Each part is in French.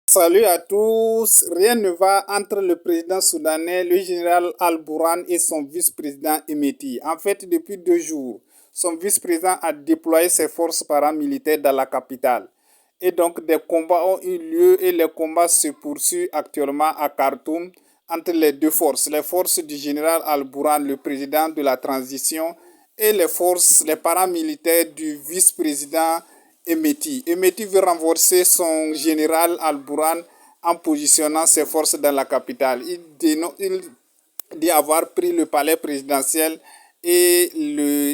Salut à tous. Rien ne va entre le président soudanais, le général Al-Bourhan et son vice-président Emeti. En fait, depuis 2 jours, son vice-président a déployé ses forces paramilitaires dans la capitale. Et donc, des combats ont eu lieu et les combats se poursuivent actuellement à Khartoum entre les deux forces. Les forces du général Al-Bourhan, le président de la transition, et les paramilitaires du vice-président Emeti. Emeti veut renforcer son général Al-Bourhan en positionnant ses forces dans la capitale. Il dit avoir pris le palais présidentiel et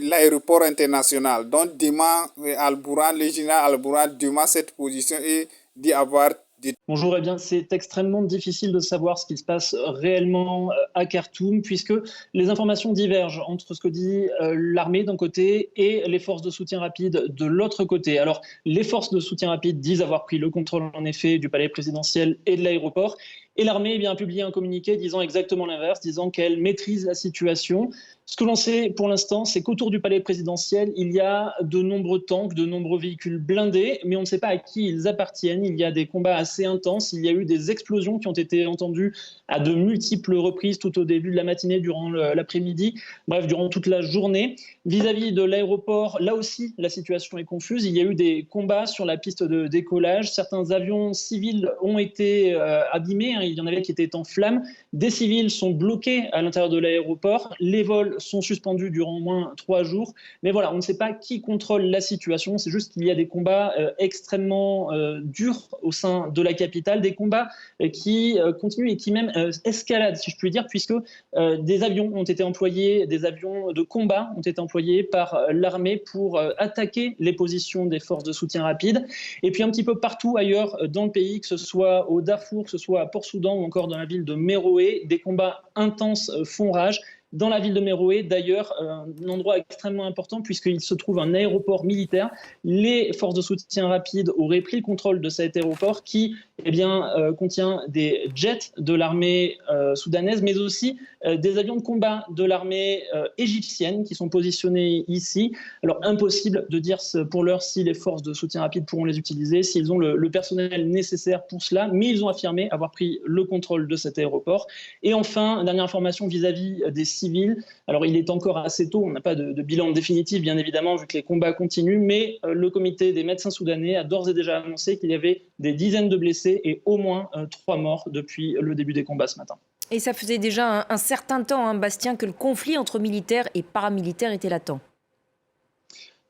l'aéroport international. Donc, le général Al-Bourhan demande cette position et dit avoir Bonjour, eh bien, c'est extrêmement difficile de savoir ce qui se passe réellement à Khartoum, puisque les informations divergent entre ce que dit l'armée d'un côté et les forces de soutien rapide de l'autre côté. Alors, les forces de soutien rapide disent avoir pris le contrôle, en effet, du palais présidentiel et de l'aéroport. Et l'armée a publié un communiqué disant exactement l'inverse, disant qu'elle maîtrise la situation. Ce que l'on sait pour l'instant, c'est qu'autour du palais présidentiel, il y a de nombreux tanks, de nombreux véhicules blindés, mais on ne sait pas à qui ils appartiennent. Il y a des combats assez intenses. Il y a eu des explosions qui ont été entendues à de multiples reprises tout au début de la matinée, durant l'après-midi, bref, durant toute la journée. Vis-à-vis de l'aéroport, là aussi, la situation est confuse. Il y a eu des combats sur la piste de décollage. Certains avions civils ont été abîmés. Il y en avait qui étaient en flammes. Des civils sont bloqués à l'intérieur de l'aéroport. Les vols sont suspendus durant au moins 3 jours. Mais voilà, on ne sait pas qui contrôle la situation. C'est juste qu'il y a des combats extrêmement durs au sein de la capitale, des combats qui continuent et qui même escaladent, si je puis dire, puisque des avions ont été employés, des avions de combat ont été employés par l'armée pour attaquer les positions des forces de soutien rapide. Et puis un petit peu partout ailleurs dans le pays, que ce soit au Darfour, que ce soit à Port-Soudan ou encore dans la ville de Méroé, des combats intenses font rage. Dans la ville de Méroé, d'ailleurs, un endroit extrêmement important puisqu'il se trouve un aéroport militaire. Les forces de soutien rapide auraient pris le contrôle de cet aéroport qui contient des jets de l'armée soudanaise, mais aussi des avions de combat de l'armée égyptienne qui sont positionnés ici. Alors, impossible de dire pour l'heure si les forces de soutien rapide pourront les utiliser, s'ils ont le personnel nécessaire pour cela, mais ils ont affirmé avoir pris le contrôle de cet aéroport. Et enfin, dernière information vis-à-vis des civils. Alors, il est encore assez tôt, on n'a pas de bilan définitif, bien évidemment, vu que les combats continuent, mais le comité des médecins soudanais a d'ores et déjà annoncé qu'il y avait des dizaines de blessés et au moins 3 morts depuis le début des combats ce matin. Et ça faisait déjà un certain temps, hein, Bastien, que le conflit entre militaires et paramilitaires était latent.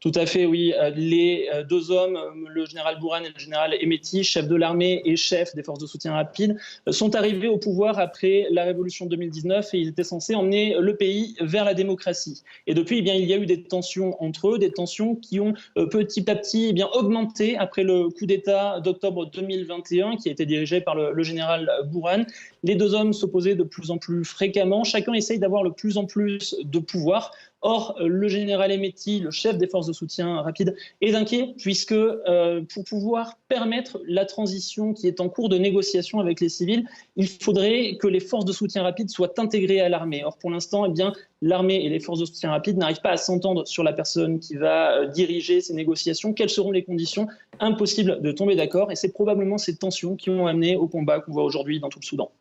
Tout à fait, oui. Les deux hommes, le général Bourhan et le général Emeti, chef de l'armée et chef des forces de soutien rapide, sont arrivés au pouvoir après la révolution de 2019 et ils étaient censés emmener le pays vers la démocratie. Et depuis, il y a eu des tensions entre eux, des tensions qui ont petit à petit augmenté après le coup d'État d'octobre 2021 qui a été dirigé par le général Bourhan. Les deux hommes s'opposaient de plus en plus fréquemment. Chacun essaye d'avoir le plus en plus de pouvoir. Or, le général Emeti, le chef des forces de soutien rapide, est inquiet puisque pour pouvoir permettre la transition qui est en cours de négociation avec les civils, il faudrait que les forces de soutien rapide soient intégrées à l'armée. Or, pour l'instant, l'armée et les forces de soutien rapide n'arrivent pas à s'entendre sur la personne qui va diriger ces négociations. Quelles seront les conditions? Impossible de tomber d'accord et c'est probablement ces tensions qui ont amené au combat qu'on voit aujourd'hui dans tout le Soudan.